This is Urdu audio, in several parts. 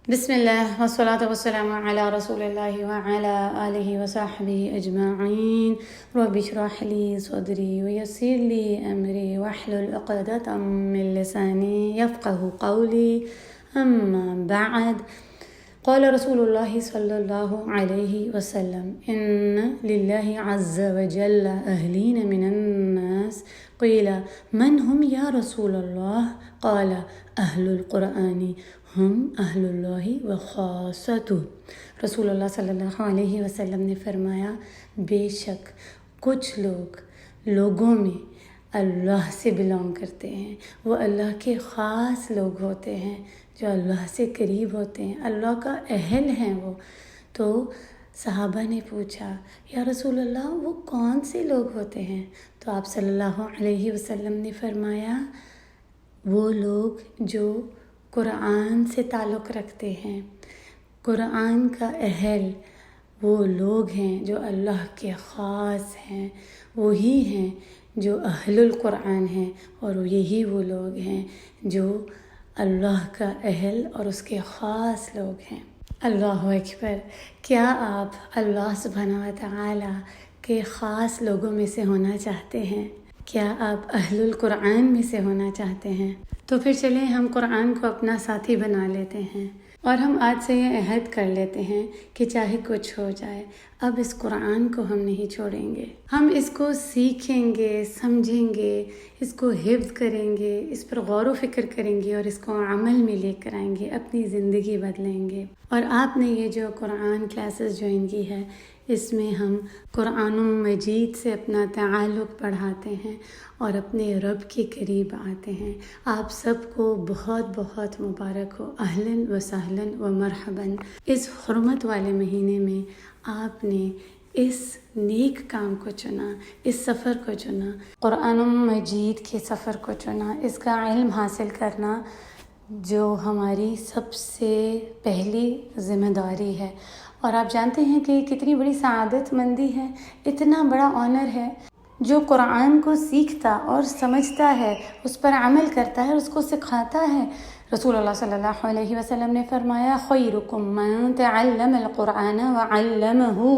بسم الله والصلاة والسلام على رسول الله وعلى آله وصحبه أجمعين. رب اشرح لي صدري ويسر لي أمري واحلل عقدة من لساني يفقه قولي. أما بعد، قال رسول الله صلى الله عليه وسلم: إن لله عز وجل أهلين من الناس. قيل: من هم يا رسول الله؟ قال: أهل القرآن ہم اہل اللہ و خاصتہ۔ رسول اللہ صلی اللہ علیہ وسلم نے فرمایا، بے شک کچھ لوگوں میں اللہ سے بلانگ کرتے ہیں، وہ اللہ کے خاص لوگ ہوتے ہیں جو اللہ سے قریب ہوتے ہیں، اللہ کا اہل ہیں وہ۔ تو صحابہ نے پوچھا، یا رسول اللہ وہ کون سے لوگ ہوتے ہیں؟ تو آپ صلی اللہ علیہ وسلم نے فرمایا، وہ لوگ جو قرآن سے تعلق رکھتے ہیں، قرآن کا اہل وہ لوگ ہیں جو اللہ کے خاص ہیں، وہی ہیں جو اہل القرآن ہیں، اور یہی وہ لوگ ہیں جو اللہ کا اہل اور اس کے خاص لوگ ہیں۔ اللہ اکبر! کیا آپ اللہ سبحانہ و تعالی کے خاص لوگوں میں سے ہونا چاہتے ہیں؟ کیا آپ اہل القرآن میں سے ہونا چاہتے ہیں؟ تو پھر چلیں ہم قرآن کو اپنا ساتھی بنا لیتے ہیں، اور ہم آج سے یہ عہد کر لیتے ہیں کہ چاہے کچھ ہو جائے، اب اس قرآن کو ہم نہیں چھوڑیں گے۔ ہم اس کو سیکھیں گے، سمجھیں گے، اس کو حفظ کریں گے، اس پر غور و فکر کریں گے، اور اس کو عمل میں لے کر آئیں گے، اپنی زندگی بدلیں گے۔ اور آپ نے یہ جو قرآن کلاسز جوائن کی ہے، اس میں ہم قرآن مجید سے اپنا تعلق بڑھاتے ہیں اور اپنے رب کے قریب آتے ہیں۔ آپ سب کو بہت بہت مبارک ہو، اہلاً و سہلاً و مرحباً۔ اس حرمت والے مہینے میں آپ نے اس نیک کام کو چنا، اس سفر کو چنا، قرآن مجید کے سفر کو چنا، اس کا علم حاصل کرنا جو ہماری سب سے پہلی ذمہ داری ہے۔ اور آپ جانتے ہیں کہ کتنی بڑی سعادت مندی ہے، اتنا بڑا آنر ہے۔ جو قرآن کو سیکھتا اور سمجھتا ہے، اس پر عمل کرتا ہے، اس کو سکھاتا ہے۔ رسول اللہ صلی اللہ علیہ وسلم نے فرمایا، خیرکم من تعلم القرآن وعلمہ،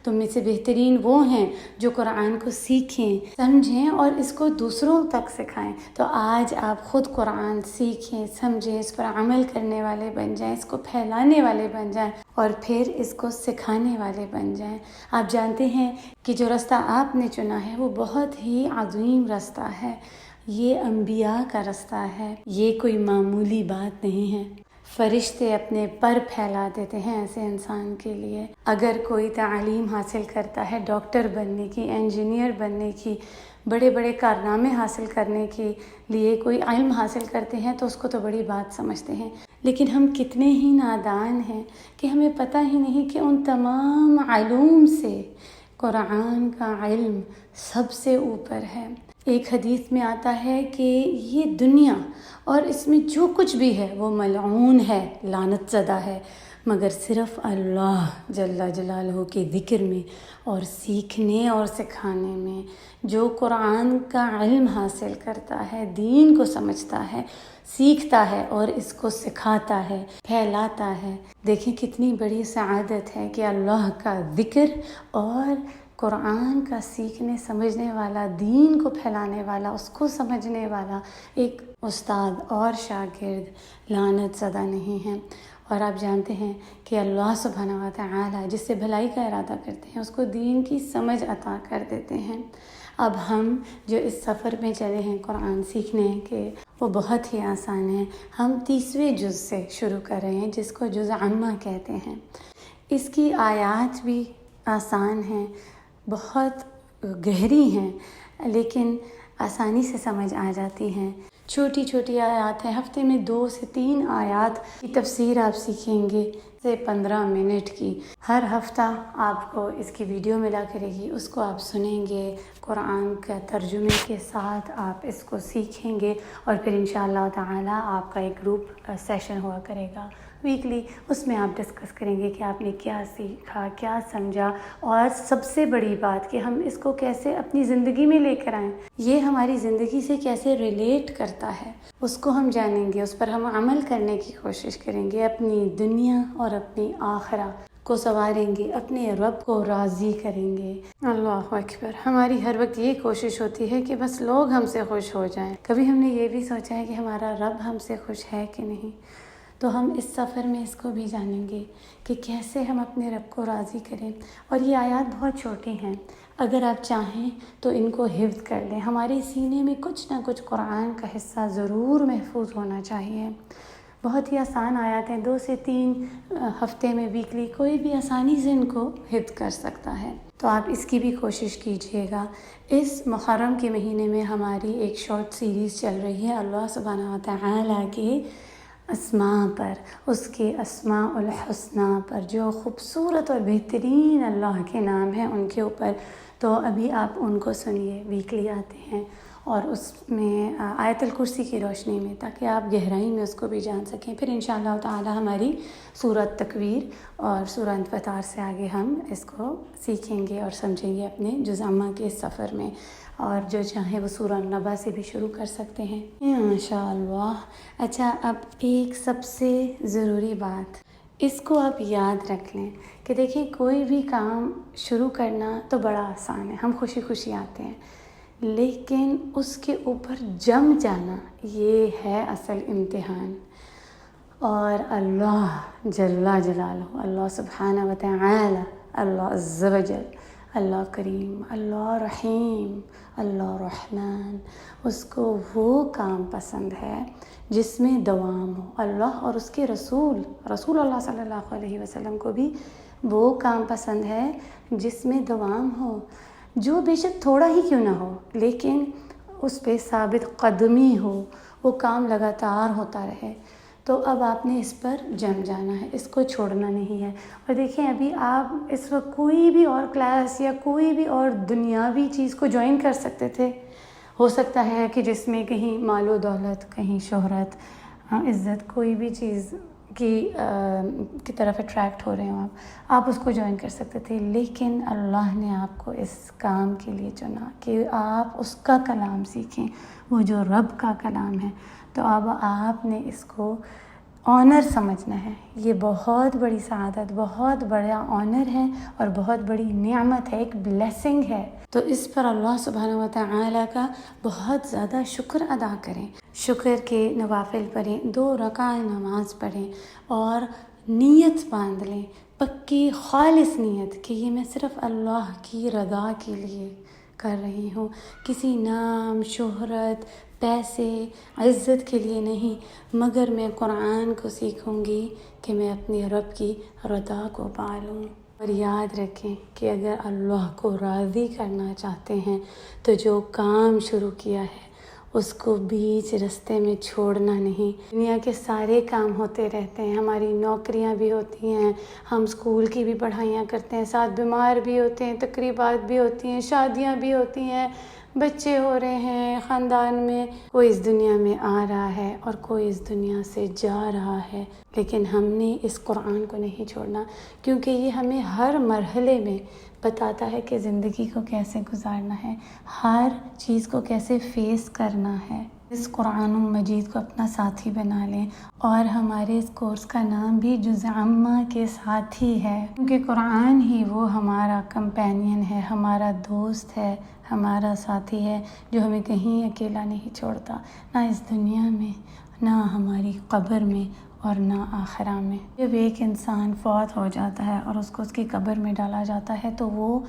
تم میں سے بہترین وہ ہیں جو قرآن کو سیکھیں، سمجھیں اور اس کو دوسروں تک سکھائیں۔ تو آج آپ خود قرآن سیکھیں، سمجھیں، اس پر عمل کرنے والے بن جائیں، اس کو پھیلانے والے بن جائیں، اور پھر اس کو سکھانے والے بن جائیں۔ آپ جانتے ہیں کہ جو رستہ آپ نے چنا ہے وہ بہت ہی عظیم رستہ ہے، یہ انبیاء کا رستہ ہے، یہ کوئی معمولی بات نہیں ہے۔ فرشتے اپنے پر پھیلا دیتے ہیں ایسے انسان کے لیے۔ اگر کوئی تعلیم حاصل کرتا ہے ڈاکٹر بننے کی، انجینئر بننے کی، بڑے بڑے کارنامے حاصل کرنے کے لیے کوئی علم حاصل کرتے ہیں تو اس کو تو بڑی بات سمجھتے ہیں، لیکن ہم کتنے ہی نادان ہیں کہ ہمیں پتہ ہی نہیں کہ ان تمام علوم سے قرآن کا علم سب سے اوپر ہے۔ ایک حدیث میں آتا ہے کہ یہ دنیا اور اس میں جو کچھ بھی ہے وہ ملعون ہے، لعنت زدہ ہے، مگر صرف اللہ جل جلالہ کے ذکر میں اور سیکھنے اور سکھانے میں۔ جو قرآن کا علم حاصل کرتا ہے، دین کو سمجھتا ہے، سیکھتا ہے اور اس کو سکھاتا ہے، پھیلاتا ہے، دیکھیں کتنی بڑی سعادت ہے کہ اللہ کا ذکر اور قرآن کا سیکھنے سمجھنے والا، دین کو پھیلانے والا، اس کو سمجھنے والا ایک استاد اور شاگرد لعنت زدہ نہیں ہے۔ اور آپ جانتے ہیں کہ اللہ سبحانہ و تعالی جس سے بھلائی کا ارادہ کرتے ہیں اس کو دین کی سمجھ عطا کر دیتے ہیں۔ اب ہم جو اس سفر میں چلے ہیں قرآن سیکھنے کے، وہ بہت ہی آسان ہے۔ ہم 30ویں جز سے شروع کر رہے ہیں جس کو جز عامہ کہتے ہیں۔ اس کی آیات بھی آسان ہیں، بہت گہری ہیں، لیکن آسانی سے سمجھ آ جاتی ہیں۔ چھوٹی چھوٹی آیات ہیں، ہفتے میں 2 سے 3 آیات کی تفسیر آپ سیکھیں گے، سے 15 منٹ کی۔ ہر ہفتہ آپ کو اس کی ویڈیو ملا کرے گی، اس کو آپ سنیں گے، قرآن کا ترجمے کے ساتھ آپ اس کو سیکھیں گے، اور پھر انشاءاللہ تعالی آپ کا ایک گروپ سیشن ہوا کرے گا۔ ویکلی، اس میں آپ ڈسکس کریں گے کہ آپ نے کیا سیکھا، کیا سمجھا، اور سب سے بڑی بات کہ ہم اس کو کیسے اپنی زندگی میں لے کر آئیں، یہ ہماری زندگی سے کیسے ریلیٹ کرتا ہے اس کو ہم جانیں گے، اس پر ہم عمل کرنے کی کوشش کریں گے، اپنی دنیا اور اپنی آخرت کو سنواریں گے، اپنے رب کو راضی کریں گے۔ اللہ اکبر۔ ہماری ہر وقت یہ کوشش ہوتی ہے کہ بس لوگ ہم سے خوش ہو جائیں، کبھی ہم نے یہ بھی سوچا ہے کہ ہمارا رب ہم سے خوش ہے کہ نہیں؟ تو ہم اس سفر میں اس کو بھی جانیں گے کہ کیسے ہم اپنے رب کو راضی کریں۔ اور یہ آیات بہت چھوٹی ہیں، اگر آپ چاہیں تو ان کو حفظ کر لیں۔ ہمارے سینے میں کچھ نہ کچھ قرآن کا حصہ ضرور محفوظ ہونا چاہیے۔ بہت ہی آسان آیات ہیں، 2 سے 3 ہفتے میں ویکلی کوئی بھی آسانی سے ان کو حفظ کر سکتا ہے، تو آپ اس کی بھی کوشش کیجیے گا۔ اس محرم کے مہینے میں ہماری ایک شارٹ سیریز چل رہی ہے اللہ سبحانہ و تعالیٰ کے اسماء پر، اس کے اسماء الحسنہ پر، جو خوبصورت اور بہترین اللہ کے نام ہیں ان کے اوپر۔ تو ابھی آپ ان کو سنیے، ویکلی آتے ہیں، اور اس میں آیت الکرسی کی روشنی میں، تاکہ آپ گہرائی میں اس کو بھی جان سکیں۔ پھر انشاءاللہ تعالی ہماری سورۃ تکویر اور سورہ انفطار سے آگے ہم اس کو سیکھیں گے اور سمجھیں گے اپنے جز عامہ کے سفر میں، اور جو چاہیں وہ سورہ النبا سے بھی شروع کر سکتے ہیں انشاءاللہ۔ اچھا، اب ایک سب سے ضروری بات، اس کو آپ یاد رکھ لیں کہ دیکھیں کوئی بھی کام شروع کرنا تو بڑا آسان ہے، ہم خوشی خوشی آتے ہیں، لیکن اس کے اوپر جم جانا یہ ہے اصل امتحان۔ اور اللہ جل جلالہ، اللہ سبحانہ و تعالی، اللہ عز و جل، اللہ کریم، اللہ رحیم، اللہ رحمان، اس کو وہ کام پسند ہے جس میں دوام ہو۔ اللہ اور اس کے رسول اللہ صلی اللہ علیہ وسلم کو بھی وہ کام پسند ہے جس میں دوام ہو، جو بے شک تھوڑا ہی کیوں نہ ہو لیکن اس پہ ثابت قدمی ہو، وہ کام لگاتار ہوتا رہے۔ تو اب آپ نے اس پر جم جانا ہے، اس کو چھوڑنا نہیں ہے۔ اور دیکھیں ابھی آپ اس وقت کوئی بھی اور کلاس یا کوئی بھی اور دنیاوی چیز کو جوائن کر سکتے تھے، ہو سکتا ہے کہ جس میں کہیں مال و دولت، کہیں شہرت، عزت، کوئی بھی چیز کی طرف اٹریکٹ ہو رہے ہوں آپ اس کو جوائن کر سکتے تھے، لیکن اللہ نے آپ کو اس کام کے لیے چنا کہ آپ اس کا کلام سیکھیں، وہ جو رب کا کلام ہے۔ تو اب آپ نے اس کو آنر سمجھنا ہے، یہ بہت بڑی سعادت، بہت بڑا آنر ہے اور بہت بڑی نعمت ہے، ایک بلیسنگ ہے۔ تو اس پر اللہ سبحانہ و تعالیٰ کا بہت زیادہ شکر ادا کریں، شکر کے نوافل پڑھیں، 2 رکعت نماز پڑھیں اور نیت باندھ لیں، پکی خالص نیت کہ یہ میں صرف اللہ کی رضا کے لیے کر رہی ہوں، کسی نام، شہرت، پیسے، عزت کے لیے نہیں، مگر میں قرآن کو سیکھوں گی کہ میں اپنے رب کی رضا کو پالوں۔ اور یاد رکھیں کہ اگر اللہ کو راضی کرنا چاہتے ہیں تو جو کام شروع کیا ہے اس کو بیچ رستے میں چھوڑنا نہیں۔ دنیا کے سارے کام ہوتے رہتے ہیں، ہماری نوکریاں بھی ہوتی ہیں، ہم اسکول کی بھی پڑھائیاں کرتے ہیں، ساتھ بیمار بھی ہوتے ہیں، تقریبات بھی ہوتی ہیں، شادیاں بھی ہوتی ہیں، بچے ہو رہے ہیں خاندان میں، کوئی اس دنیا میں آ رہا ہے اور کوئی اس دنیا سے جا رہا ہے، لیکن ہم نے اس قرآن کو نہیں چھوڑنا، کیونکہ یہ ہمیں ہر مرحلے میں بتاتا ہے کہ زندگی کو کیسے گزارنا ہے، ہر چیز کو کیسے فیس کرنا ہے۔ اس قرآن مجید کو اپنا ساتھی بنا لیں، اور ہمارے اس کورس کا نام بھی جز عامہ کے ساتھی ہے، کیونکہ قرآن ہی وہ ہمارا کمپینین ہے، ہمارا دوست ہے، ہمارا ساتھی ہے، جو ہمیں کہیں اکیلا نہیں چھوڑتا، نہ اس دنیا میں، نہ ہماری قبر میں اور نہ آخرہ میں۔ جب ایک انسان فوت ہو جاتا ہے اور اس کو اس کی قبر میں ڈالا جاتا ہے تو وہ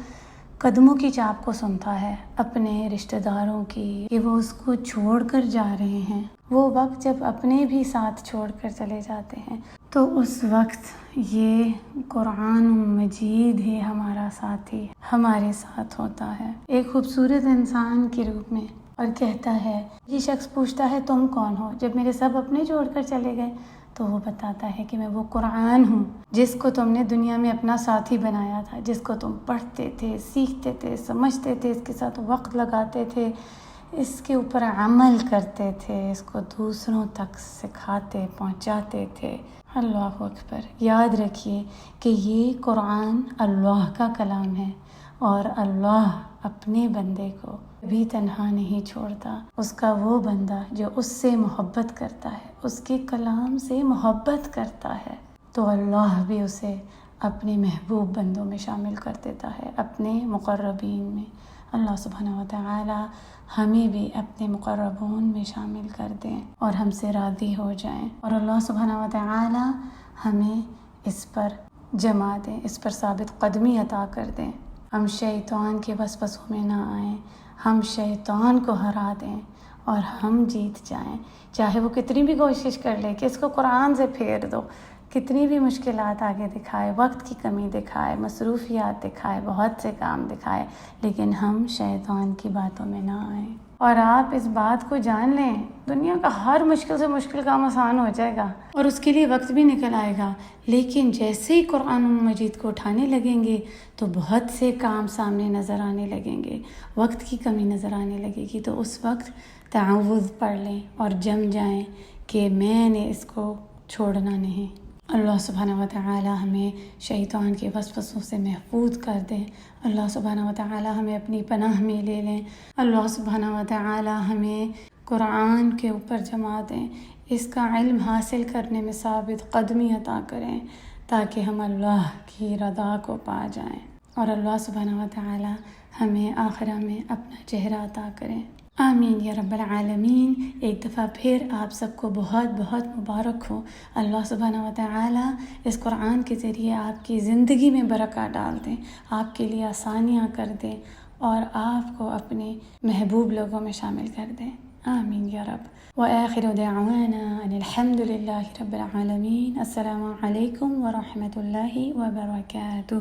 قدموں کی چاپ کو سنتا ہے اپنے رشتہ داروں کی، کہ وہ اس کو چھوڑ کر جا رہے ہیں۔ وہ وقت جب اپنے بھی ساتھ چھوڑ کر چلے جاتے ہیں تو اس وقت یہ قرآن مجید ہی ہمارا ساتھی ہمارے ساتھ ہوتا ہے، ایک خوبصورت انسان کے روپ میں، اور کہتا ہے، یہ شخص پوچھتا ہے تم کون ہو؟ جب میرے سب اپنے چھوڑ کر چلے گئے تو وہ بتاتا ہے کہ میں وہ قرآن ہوں جس کو تم نے دنیا میں اپنا ساتھی بنایا تھا، جس کو تم پڑھتے تھے، سیکھتے تھے، سمجھتے تھے، اس کے ساتھ وقت لگاتے تھے، اس کے اوپر عمل کرتے تھے، اس کو دوسروں تک سکھاتے پہنچاتے تھے۔ اللہ اکبر۔ یاد رکھیے کہ یہ قرآن اللہ کا کلام ہے، اور اللہ اپنے بندے کو بھی تنہا نہیں چھوڑتا۔ اس کا وہ بندہ جو اس سے محبت کرتا ہے، اس کے کلام سے محبت کرتا ہے، تو اللہ بھی اسے اپنے محبوب بندوں میں شامل کر دیتا ہے، اپنے مقربین میں۔ اللہ سبحانہ و تعالی ہمیں بھی اپنے مقربون میں شامل کر دیں اور ہم سے راضی ہو جائیں، اور اللہ سبحانہ و تعالی ہمیں اس پر جما دیں، اس پر ثابت قدمی عطا کر دیں۔ ہم شیطان کے وسوسوں میں نہ آئیں، ہم شیطان کو ہرا دیں اور ہم جیت جائیں، چاہے وہ کتنی بھی کوشش کر لے کہ اس کو قرآن سے پھیر دو، کتنی بھی مشکلات آگے دکھائے، وقت کی کمی دکھائے، مصروفیات دکھائے، بہت سے کام دکھائے، لیکن ہم شیطان کی باتوں میں نہ آئیں۔ اور آپ اس بات کو جان لیں، دنیا کا ہر مشکل سے مشکل کام آسان ہو جائے گا اور اس کے لیے وقت بھی نکل آئے گا، لیکن جیسے ہی قرآن مجید کو اٹھانے لگیں گے تو بہت سے کام سامنے نظر آنے لگیں گے، وقت کی کمی نظر آنے لگے گی، تو اس وقت تعوذ پڑھ لیں اور جم جائیں کہ میں نے اس کو چھوڑنا نہیں۔ اللہ سبحانہ و تعالی ہمیں شیطان کے وسوسوں سے محفوظ کر دیں، اللہ سبحانہ و تعالی ہمیں اپنی پناہ میں لے لیں، اللہ سبحانہ و تعالی ہمیں قرآن کے اوپر جما دیں، اس کا علم حاصل کرنے میں ثابت قدمی عطا کریں تاکہ ہم اللہ کی رضا کو پا جائیں، اور اللہ سبحانہ و تعالی ہمیں آخرہ میں اپنا چہرہ عطا کریں۔ آمین یا رب العالمین۔ ایک دفعہ پھر آپ سب کو بہت بہت مبارک ہو۔ اللہ سبحانہ و تعالی اس قرآن کے ذریعے آپ کی زندگی میں برکات ڈال دیں، آپ کے لیے آسانیاں کر دیں، اور آپ کو اپنے محبوب لوگوں میں شامل کر دیں۔ آمین یا رب۔ وآخر دعوانا ان الحمد للہ رب العالمین۔ السلام علیکم ورحمۃ اللہ وبرکاتہ۔